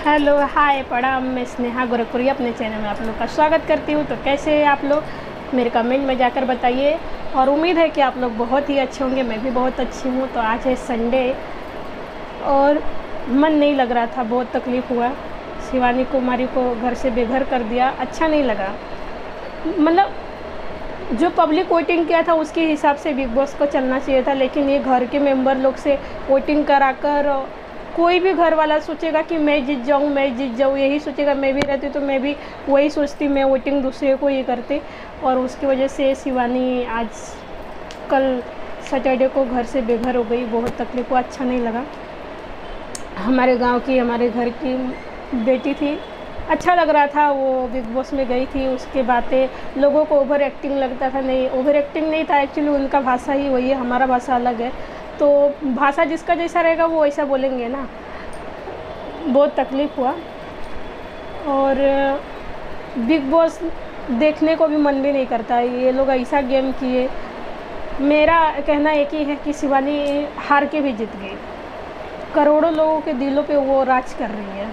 Hello hi प्रणाम, मैं स्नेहा गोरखपुरी अपने चैनल में आप लोग का स्वागत करती हूँ। तो कैसे हैं आप लोग, मेरे कमेंट में जाकर बताइए और उम्मीद है कि आप लोग बहुत ही अच्छे होंगे। मैं भी बहुत अच्छी हूँ। तो आज है संडे और मन नहीं लग रहा था, बहुत तकलीफ़ हुआ। शिवानी कुमारी को घर से बेघर कर दिया, अच्छा नहीं लगा। मतलब जो पब्लिक वोटिंग किया था उसके हिसाब से बिग बॉस को चलना चाहिए था, लेकिन ये घर के मेंबर लोग से वोटिंग कराकर कोई भी घर वाला सोचेगा कि मैं जीत जाऊँ, यही सोचेगा। मैं भी रहती तो मैं भी वही सोचती, मैं वोटिंग दूसरे को ये करती। और उसकी वजह से शिवानी आज कल सैटरडे को घर से बेघर हो गई। बहुत तकलीफ हुआ, अच्छा नहीं लगा। हमारे गांव की, हमारे घर की बेटी थी, अच्छा लग रहा था। वो बिग बॉस में गई थी, उसके बातें लोगों को ओवर एक्टिंग लगता था। नहीं, ओवर एक्टिंग नहीं था, एक्चुअली उनका भाषा ही वही है, हमारा भाषा अलग है। तो भाषा जिसका जैसा रहेगा वो वैसा बोलेंगे ना। बहुत तकलीफ़ हुआ और बिग बॉस देखने को भी मन भी नहीं करता। ये लोग ऐसा गेम किए। मेरा कहना एक ही है कि शिवानी हार के भी जीत गई। करोड़ों लोगों के दिलों पे वो राज कर रही है,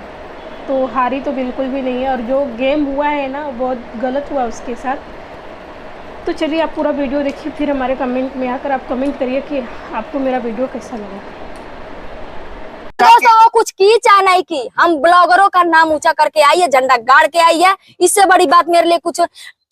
तो हारी तो बिल्कुल भी नहीं है। और जो गेम हुआ है ना, बहुत गलत हुआ उसके साथ। तो चलिए आप पूरा वीडियो देखिए, फिर हमारे कमेंट में आकर आप कमेंट करिए कि आपको मेरा वीडियो कैसा लगा। दोस्तों कुछ की चाह नहीं की, हम ब्लॉगरों का नाम ऊंचा करके आई है, झंडा गाड़ के आई है। इससे बड़ी बात मेरे लिए कुछ।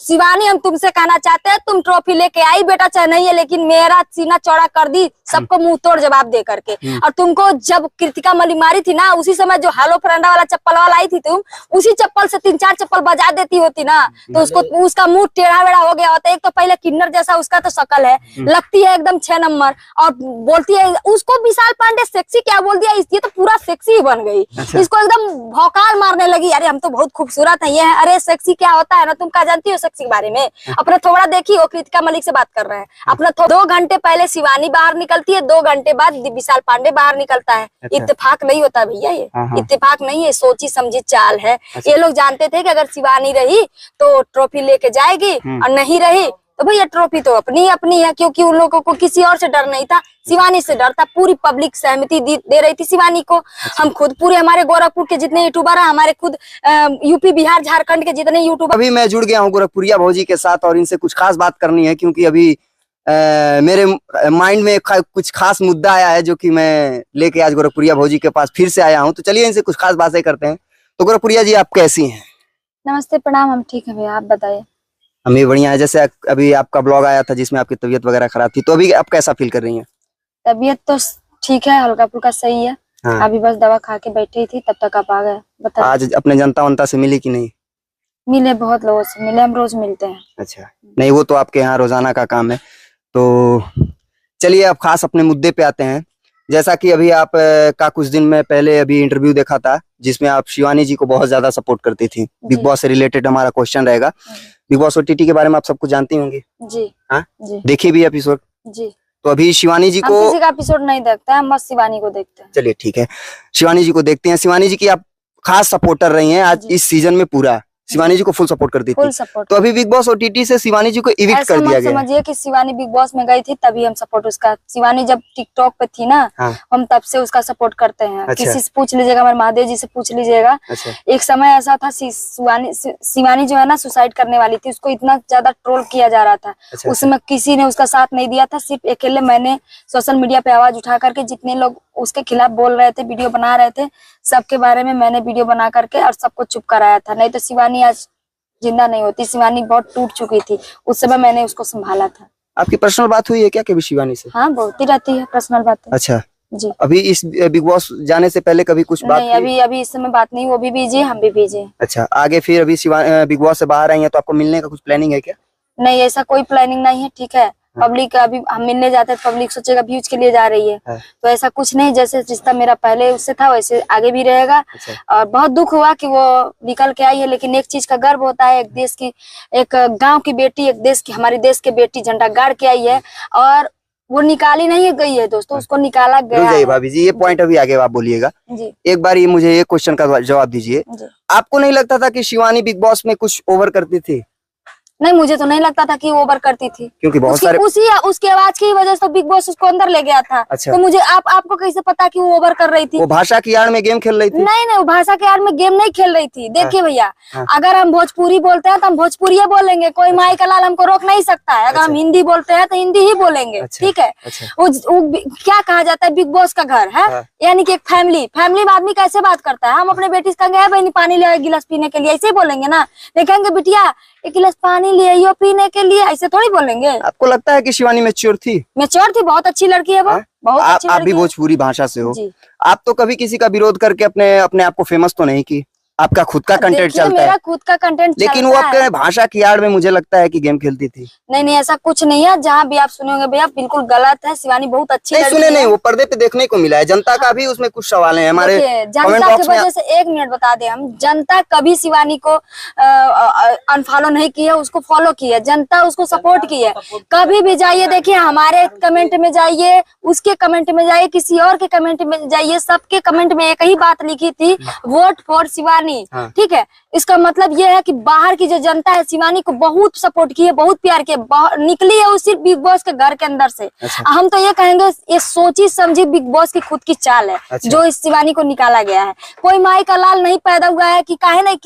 शिवानी, हम तुमसे कहना चाहते हैं, तुम ट्रॉफी लेके आई बेटा, चाहे नहीं है, लेकिन मेरा सीना चौड़ा कर दी सबको मुंह तोड़ जवाब दे करके। और तुमको जब कृतिका मली मारी थी ना, उसी समय जो हेलो फ्रेंडा वाला चप्पल वाला आई थी, तुम उसी चप्पल से 3-4 चप्पल बजा देती होती ना, तो उसको उसका मुंह टेढ़ा वेढ़ा हो गया होता। एक तो पहले किन्नर जैसा उसका तो शक्ल है, लगती है एकदम 6 नंबर, और बोलती है उसको विशाल पांडे सेक्सी क्या बोल दिया, ये तो पूरा सेक्सी ही बन गई। इसको एकदम भौकाल मारने लगी, अरे हम तो बहुत खूबसूरत है, ये है, अरे सेक्सी क्या होता है ना, तुम क्या जानती हो सेक्सी के बारे में? अपना थोड़ा देखी, वो कृतिका मलिक से बात कर रहे हैं अपना। 2 घंटे पहले शिवानी बाहर निकलती है, 2 घंटे बाद विशाल पांडे बाहर निकलता है। इत्तेफाक नहीं होता भैया, ये इत्तेफाक नहीं है, सोची समझी चाल है। ये लोग जानते थे कि अगर शिवानी रही तो ट्रॉफी लेके जाएगी, और नहीं रही तो भैया ट्रॉफी तो अपनी अपनी है, क्योंकि उन लोगों को किसी और से डर नहीं था, शिवानी से डर था। पूरी पब्लिक सहमति दे रही थी शिवानी को। हम खुद पूरे हमारे गोरखपुर के जितने यूट्यूबर हैं, हमारे खुद यूपी बिहार झारखंड के जितने यूट्यूबर। अभी मैं जुड़ गया हूँ गोरखपुरिया भौजी के साथ और इनसे कुछ खास बात करनी है, क्योंकि अभी मेरे माइंड में कुछ खास मुद्दा आया है, जो कि मैं लेके आज गोरखपुरिया भौजी के पास फिर से आया हूँ। तो चलिए इनसे कुछ खास बातें करते हैं। तो गोरखपुरिया जी, आप कैसी हैं? नमस्ते, प्रणाम, हम ठीक है भैया, आप बताइए। हम भी बढ़िया है। जैसे अभी आपका ब्लॉग आया था जिसमें आपकी तबीयत वगैरह खराब थी, तो अभी आप कैसा फील कर रही हैं? तबीयत तो ठीक है, हल्का फुल्का सही है। हाँ। अभी बस दवा खा के बैठी थी, तब तक आप आ गए। बताइए। आज अपने जनता वंता से मिली कि नहीं? मिले, बहुत लोगों से मिले, हम रोज मिलते हैं। अच्छा, नहीं वो तो आपके यहाँ रोजाना का काम है। तो चलिए अब खास अपने मुद्दे पे आते हैं। जैसा कि अभी आप का कुछ दिन में पहले अभी इंटरव्यू देखा था, जिसमें आप शिवानी जी को बहुत ज्यादा सपोर्ट करती थी। बिग बॉस से रिलेटेड हमारा क्वेश्चन रहेगा। बिग बॉस ओटीटी के बारे में आप सब कुछ जानती होंगी जी। हाँ जी, देखिए भी एपिसोड जी। तो अभी शिवानी जी हम को, किसी का एपिसोड नहीं देखते हैं, हम बस शिवानी को देखते हैं। चलिए ठीक है, शिवानी जी को देखते हैं। शिवानी जी की आप खास सपोर्टर रही हैं आज इस सीजन में, पूरा शिवानी जी को फुल सपोर्ट करती थी। Full support. तो अभी बिग बॉस ओटीटी से शिवानी जी को इविक्ट कर दिया गया। समझिए कि शिवानी बिग बॉस में गई थी तभी हम सपोर्ट उसका। शिवानी जब टिकटॉक पे थी ना, हाँ। हम तब से उसका सपोर्ट करते हैं। अच्छा। किसी से पूछ लीजिएगा, हमारे महादेव जी से पूछ लीजिएगा। अच्छा। एक समय ऐसा था, शिवानी जो है ना सुसाइड करने वाली थी, उसको इतना ज्यादा ट्रोल किया जा रहा था। अच्छा। उस समय किसी ने उसका साथ नहीं दिया था, सिर्फ अकेले मैंने सोशल मीडिया पे आवाज उठा करके जितने लोग उसके खिलाफ बोल रहे थे, वीडियो बना रहे थे, सबके बारे में मैंने वीडियो बना करके और सबको चुप कराया था। नहीं तो शिवानी आज जिंदा नहीं होती। शिवानी बहुत टूट चुकी थी, उस समय मैंने उसको संभाला था। आपकी पर्सनल बात हुई है क्या कभी शिवानी से? हाँ, बहुत ही रहती है पर्सनल बातें। अच्छा जी। अभी इस बिग बॉस जाने से पहले कभी कुछ बात नहीं, अभी इस समय बात नहीं। वो भी बिजी, हम भी बिजी। अच्छा, आगे फिर अभी बिग बॉस से बाहर आई हैं तो आपको मिलने का कुछ प्लानिंग है क्या? नहीं, ऐसा कोई प्लानिंग नहीं है, ठीक है। पब्लिक अभी हम मिलने जाते हैं, पब्लिक सोचेगा व्यूज के लिए जा रही है, तो ऐसा कुछ नहीं। जैसे रिश्ता मेरा पहले उससे था वैसे आगे भी रहेगा। अच्छा। और बहुत दुख हुआ कि वो निकल के आई है, लेकिन एक चीज का गर्व होता है, एक देश की, एक गांव की बेटी, एक देश की, हमारे देश की बेटी झंडा गाड़ के आई है, और वो निकाली नहीं गई है दोस्तों, उसको निकाला गया है। भाभी जी, ये पॉइंट अभी आगे आप बोलिएगा जी। एक बार ये मुझे ये क्वेश्चन का जवाब दीजिए। आपको नहीं लगता था कि शिवानी बिग बॉस में कुछ ओवर करती थी? नहीं, मुझे तो नहीं लगता था कि वो ओवर करती थी, क्योंकि बहुत सारे उसकी आवाज की वजह से तो बिग बॉस उसको अंदर ले गया था। अच्छा। तो मुझे आपको कैसे पता कि वो ओवर कर रही थी? वो भाषा की आड़ में गेम खेल रही थी। नहीं, वो भाषा के आड़ में गेम नहीं खेल रही थी। देखिए भैया, अगर हम भोजपुरी बोलते हैं तो हम भोजपुरी बोलेंगे, कोई माई का लाल हमको रोक नहीं सकता है। अगर हम हिंदी बोलते हैं तो हिंदी ही बोलेंगे, ठीक है। क्या कहा जाता है, बिग बॉस का घर है, यानी कि एक फैमिली में आदमी कैसे बात करता है। हम अपने बेटी से कहेंगे बहनी पानी ले गिलास पीने के लिए, ऐसे ही बोलेंगे ना। देखेंगे बिटिया एक गिलास पानी ले आइयो पीने के लिए, ऐसे थोड़ी बोलेंगे। आपको लगता है कि शिवानी मैच्योर थी? मैच्योर थी, बहुत अच्छी लड़की है वो। बहुत अच्छी आप भी भोजपुरी भाषा से हो, आप तो कभी किसी का विरोध करके अपने आप को फेमस तो नहीं की? आपका खुद का कंटेंट चलता है। मेरा खुद का कंटेंट लेकिन वो आपके भाषा की आड़ में मुझे लगता है कि गेम खेलती थी। नहीं, ऐसा कुछ नहीं है। जहाँ भी आप सुने होंगे भैया, बिल्कुल गलत है। शिवानी बहुत अच्छी नहीं सुने नहीं, वो पर्दे पे देखने को मिला है। जनता का भी उसमें कुछ सवाल है हमारे जनता की वजह से। एक मिनट बता दे, हम जनता कभी शिवानी को अनफॉलो नहीं की है, उसको फॉलो की है। जनता उसको सपोर्ट की है। कभी भी जाइए, देखिए हमारे कमेंट में जाइए, उसके कमेंट में जाइए, किसी और के कमेंट में जाइए, सबके कमेंट में एक ही बात लिखी थी, वोट फॉर शिवानी। ठीक है, इसका मतलब ये है कि बाहर की जो जनता है शिवानी को बहुत सपोर्ट की है, बहुत प्यार किया। निकली है वो सिर्फ बिग बॉस के घर के अंदर से। अच्छा। हम तो ये कहेंगे, ये सोची समझी बिग बॉस की खुद की चाल है। अच्छा। जो इस शिवानी को निकाला गया है। कोई माई का लाल नहीं पैदा हुआ है कि काहे नहीं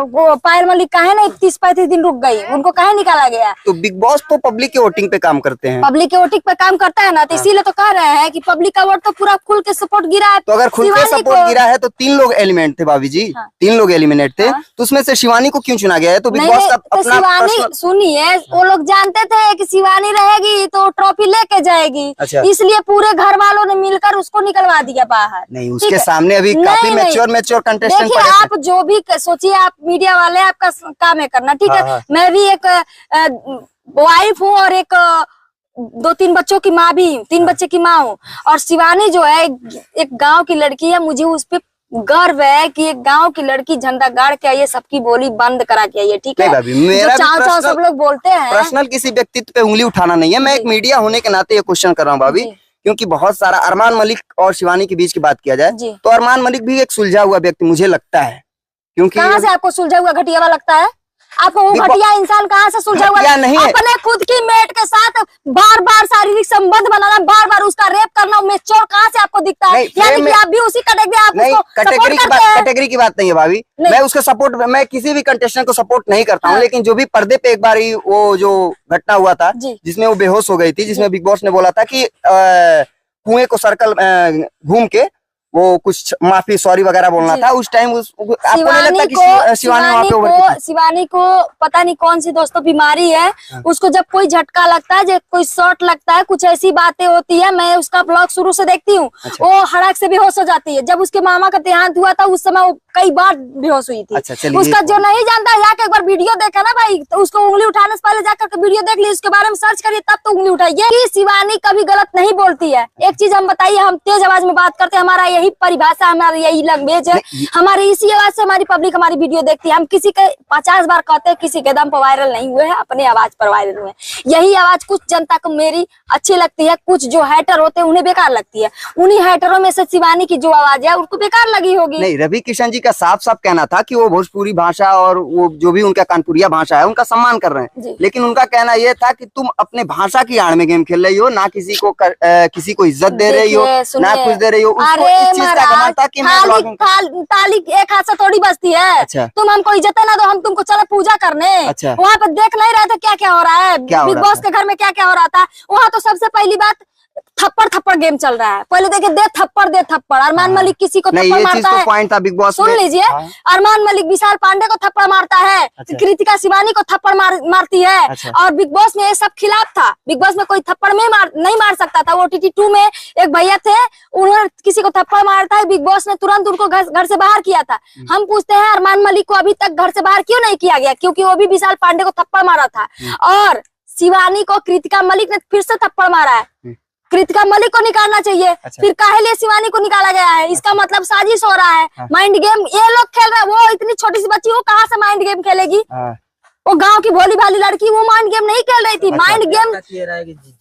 वो पायल मलिक काहे नहीं 30-35 दिन रुक गई, उनको काहे निकाला गया? तो बिग बॉस तो पब्लिक के वोटिंग पे काम करते हैं। पब्लिक के वोटिंग पे काम करता है ना, तो इसीलिए तो कह रहे हैं कि पब्लिक का वोट तो पूरा खुल के सपोर्ट गिरा है। तो अगर खुल के सपोर्ट गिरा है तो 3 लोग एलिमेंट थे भाभी जी। 3 लोग एलिमिनेट थे, तो उसमें से शिवानी को क्यों चुना गया है? तो बिग बॉस का तो शिवानी सुनिए, वो लोग जानते थे कि शिवानी रहेगी तो ट्रॉफी लेके जाएगी। अच्छा। इसलिए पूरे घर वालों ने मिलकर उसको निकलवा दिया बाहर। नहीं, उसके सामने अभी काफी मैच्योर कंटेस्टेंट। देखिए, आप जो भी सोचिए, आप मीडिया वाले, आपका काम है करना, ठीक है। मैं भी एक वाइफ हूँ और एक 2-3 बच्चों की माँ भी, 3 बच्चे की माँ हूँ। और शिवानी जो है एक गाँव की लड़की है, मुझे उस पर गर्व है कि एक गांव की लड़की झंडा गाड़ के आई है, सबकी बोली बंद करा के आई है, ठीक है। मेरा चाव सब लोग बोलते हैं, पर्सनल किसी व्यक्तित्व पे उंगली उठाना नहीं है। मैं एक मीडिया होने के नाते ये क्वेश्चन कर रहा हूँ भाभी, क्योंकि बहुत सारा अरमान मलिक और शिवानी के बीच की बात किया जाए तो अरमान मलिक भी एक सुलझा हुआ व्यक्ति मुझे लगता है। क्योंकि कहाँ से आपको सुलझा हुआ घटिया लगता है? आपको वो घटिया इंसान कहाँ से सुलझा हुआ? नहीं है। अपने खुद की मेट के साथ बार बार शारीरिक संबंध बनाना, बार बार उसका रेप करना, मैच्योर कहाँ से आपको दिखता है? यानी कि आप भी उसी कैटेगरी की बात नहीं है भाभी। मैं उसके सपोर्ट, मैं किसी भी कंटेस्टेंट को सपोर्ट नहीं करता हूँ। लेकिन जो भी पर्दे पे एक बार वो जो घटना हुआ था जिसमें वो बेहोश हो गई थी, जिसमें बिग बॉस ने बोला था कि कुएं को सर्कल घूम के वो कुछ माफी सॉरी वगैरह बोलना था उस टाइम। आपको नहीं लगता कि शिवानी को पता नहीं कौन सी दोस्तों बीमारी है? उसको जब कोई झटका लगता है, जब कोई शॉट लगता है, कुछ ऐसी बातें होती है, मैं उसका ब्लॉग शुरू से देखती हूँ। अच्छा। वो हड़क से बेहोश हो जाती है। जब उसके मामा का देहांत हुआ था उस समय वो कई बार बेहोश हुई थी। अच्छा, उसका जो नहीं जानता जाके एक बार वीडियो देखा ना भाई, तो उसको उंगली उठाने से पहले जाकर वीडियो देख ली, उसके बारे में सर्च करिए, तब तो उंगली उठाइए। शिवानी कभी गलत नहीं बोलती है। एक चीज हम बताइए, हम तेज आवाज में बात करते हैं, हमारा यही परिभाषा, हमारा यही लैंग्वेज है। हमारी इसी आवाज से हमारी पब्लिक हमारी वीडियो देखती है। हम किसी के 50 बार कहते हैं, किसी के दम पर वायरल नहीं हुए हैं, अपने आवाज पर वायरल हुए। यही आवाज कुछ जनता को मेरी अच्छी लगती है, कुछ जो हैटर होते हैं उन्हें बेकार लगती है। उन्हीं हैटरों में से शिवानी की जो आवाज है उनको बेकार लगी होगी। नहीं, रवि किशन जी का साफ साफ कहना था कि वो भोजपुरी भाषा और वो जो भी उनका कानपुरिया भाषा है उनका सम्मान कर रहे हैं। लेकिन उनका कहना यह था कि तुम अपने भाषा की आड़ में गेम खेल रही हो, ना किसी को इज्जत दे रही हो, ना कुछ दे रही हो। इस चीज का घमंड था कि ताली एक हाथ से थोड़ी बजती है। अच्छा। तुम हमको इज्जत है ना, तो हम तुमको चले पूजा करने। अच्छा। वहाँ पर देख नहीं रहे थे क्या क्या हो रहा है, बिग बॉस के घर में क्या क्या हो रहा था। वहाँ तो सबसे पहली बात थप्पड़ गेम चल रहा है। पहले देखिए, दे थप्पड़। अरमान मलिक किसी को थप्पड़ मारता है, पॉइंट था बिग बॉस। सुन लीजिए, अरमान मलिक विशाल पांडे को थप्पड़ मारता है। अच्छा। कृतिका शिवानी को थप्पड़ मारती है। अच्छा। और बिग बॉस में ये सब खिलाफ था। बिग बॉस में कोई थप्पड़ नहीं मार सकता था। OTT 2 में एक भैया थे, उन्होंने किसी को थप्पड़ मारता है, बिग बॉस ने तुरंत उनको घर से बाहर किया था। हम पूछते हैं अरमान मलिक को अभी तक घर से बाहर क्यों नहीं किया गया? क्योंकि वो भी विशाल पांडे को थप्पड़ मारा था। और शिवानी को कृतिका मलिक ने फिर से थप्पड़ मारा है। कृतिका मलिक को निकालना चाहिए। अच्छा। फिर काहे लिए शिवानी को निकाला गया है? इसका मतलब साजिश हो रहा है। माइंड गेम ये लोग खेल रहे हैं। वो इतनी छोटी सी बच्ची, वो कहाँ से माइंड गेम खेलेगी? वो गांव की भोली भाली लड़की वो माइंड गेम नहीं खेल रही थी। माइंड गेम,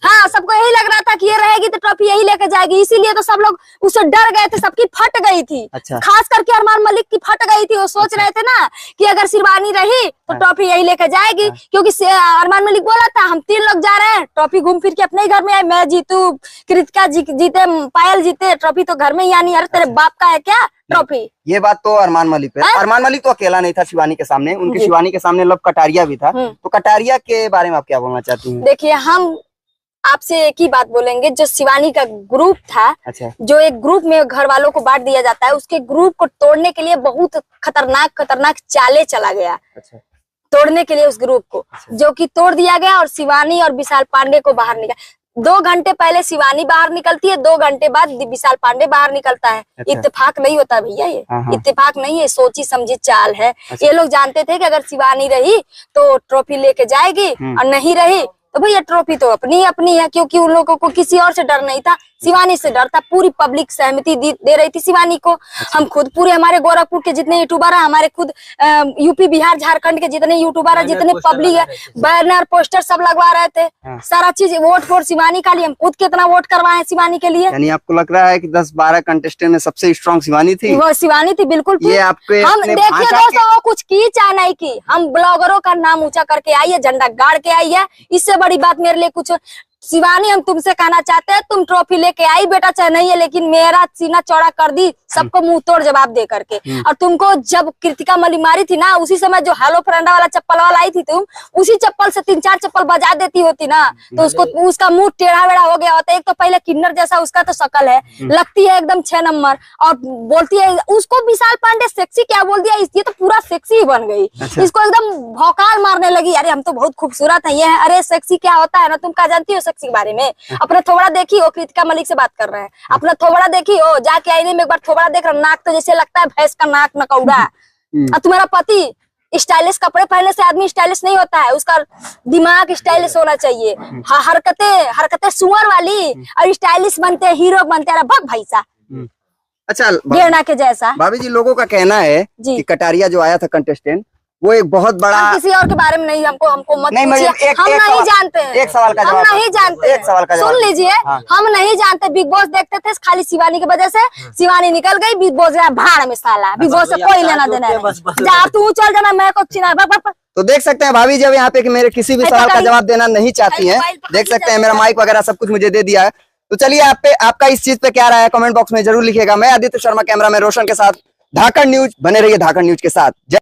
हाँ, सबको यही लग रहा था कि ये रहेगी तो ट्रॉफी यही लेके जाएगी, इसीलिए तो सब लोग उससे डर गए थे, सबकी फट गई थी। अच्छा। खास करके अरमान मलिक की फट गई थी। वो सोच रहे थे ना कि अगर शिवानी रही तो ट्रॉफी यही लेके जाएगी, क्योंकि अरमान मलिक बोला था हम 3 लोग जा रहे हैं, ट्रॉफी घूम फिर के अपने ही घर में आए, मैं जीतू, कृतिका जीते, पायल जीते, ट्रॉफी तो घर में ही आनी। अरे तेरे बाप का है क्या ट्रॉफी? ये बात तो अरमान मलिक पे। अरमान मलिक तो अकेला नहीं था शिवानी के सामने, उनकी शिवानी के सामने लव कटारिया भी था। तो कटारिया के बारे में आप क्या बोलना चाहती हैं? देखिए, हम आपसे एक ही बात बोलेंगे, जो शिवानी का ग्रुप था, अच्छा, जो एक ग्रुप में घर वालों को बांट दिया जाता है, उसके ग्रुप को तोड़ने के लिए बहुत खतरनाक चाले चला गया। अच्छा, तोड़ने के लिए उस ग्रुप को, जो कि तोड़ दिया गया और शिवानी और विशाल पांडे को बाहर निकाल। 2 घंटे पहले शिवानी बाहर निकलती है, 2 घंटे बाद विशाल पांडे बाहर निकलता है। अच्छा। इत्तेफाक नहीं होता भैया, ये हाँ। इत्तेफाक नहीं है, सोची समझी चाल है। अच्छा। ये लोग जानते थे कि अगर शिवानी रही तो ट्रॉफी लेके जाएगी और नहीं रही तो भैया ट्रॉफी तो अपनी अपनी है, क्योंकि उन लोगों को किसी और से डर नहीं था, शिवानी से डर था। पूरी पब्लिक सहमति दे रही थी शिवानी को। हम खुद पूरे हमारे गोरखपुर के जितने यूट्यूबर है, हमारे खुद यूपी बिहार झारखंड के जितने यूट्यूबर है, जितने पब्लिक है, बैनर पोस्टर सब लगवा रहे थे। सारा चीज वोट फॉर शिवानी का लिए हम खुद कितना वोट करवाए शिवानी के लिए। यानी आपको लग रहा है कि 10-12 कंटेस्टेंट में सबसे स्ट्रॉन्ग शिवानी थी? वो शिवानी थी, बिल्कुल। ये आपके हम अपने देखिए भाषा दोस्तों, वो कुछ की चाहे नहीं की, हम ब्लॉगरों का नाम ऊंचा करके आई है, झंडा गाड़ के आई है। इससे बड़ी बात मेरे लिए कुछ शिवानी, हम तुमसे कहना चाहते हैं, तुम ट्रॉफी लेके आई बेटा चाहे नहीं है, लेकिन मेरा सीना चौड़ा कर दी सबको मुंह तोड़ जवाब दे करके। और तुमको जब कृतिका मलिक मारी थी ना, उसी समय जो हेलो फ्रेंडा वाला चप्पल वाला आई थी, तुम उसी चप्पल से 3-4 चप्पल बजा देती होती ना, तो उसको उसका मुंह टेढ़ा वेढ़ा हो गया होता। एक तो पहले किन्नर जैसा उसका तो शकल है, लगती है एकदम 6 नंबर, और बोलती है उसको विशाल पांडे सेक्सी क्या बोल दिया, ये तो पूरा सेक्सी बन गई। अच्छा। इसको एकदम भौकाल मारने लगी, अरे हम तो बहुत खूबसूरत है, ये है। अरे सेक्सी क्या होता है ना, तुम क्या जानती हो सेक्सी के बारे में? अपना थोबड़ा देखी हो, कृतिका मलिक से बात कर रहे हैं, अपना थोबड़ा देखी हो, जाके आईने में एक बार थोबड़ा देख रहा, नाक तो जैसे लगता है भैंस का नाक नकौड़ा। और तुम्हारा पति स्टाइलिश कपड़े पहनने से आदमी स्टाइलिश नहीं होता है, उसका दिमाग स्टाइलिश होना चाहिए। हरकतें सुअर वाली, और स्टाइलिश बनते हीरो बनते, अरे भग भैसा अच्छा, गेरना के जैसा। भाभी जी, लोगों का कहना है कि कटारिया जो आया था कंटेस्टेंट, वो एक बहुत बड़ा, किसी और के बारे में नहीं, हमको मत नहीं, पूछिए, हम नहीं जानते हैं। एक सवाल का हम जवाब, नहीं जानते, एक सवाल का जवाब सुन लीजिए। हम नहीं जानते, बिग बॉस देखते थे खाली शिवानी की वजह से। शिवानी निकल गई, बिग बॉस गया भाड़ में साला, बिग बॉस से कोई लेना देना नहीं। जा तू चल जाना, मैं को चिना। तो देख सकते हैं भाभी जी अब यहाँ पे कि मेरे किसी भी सवाल का जवाब देना नहीं चाहती हैं। देख सकते हैं मेरा माइक वगैरह सब कुछ मुझे दे दिया है। तो चलिए, आपका इस चीज पे क्या राय है कमेंट बॉक्स में जरूर लिखिएगा। मैं आदित्य शर्मा, कैमरा में रोशन के साथ, धाकड़ न्यूज। बने रहिए धाकड़ न्यूज के साथ।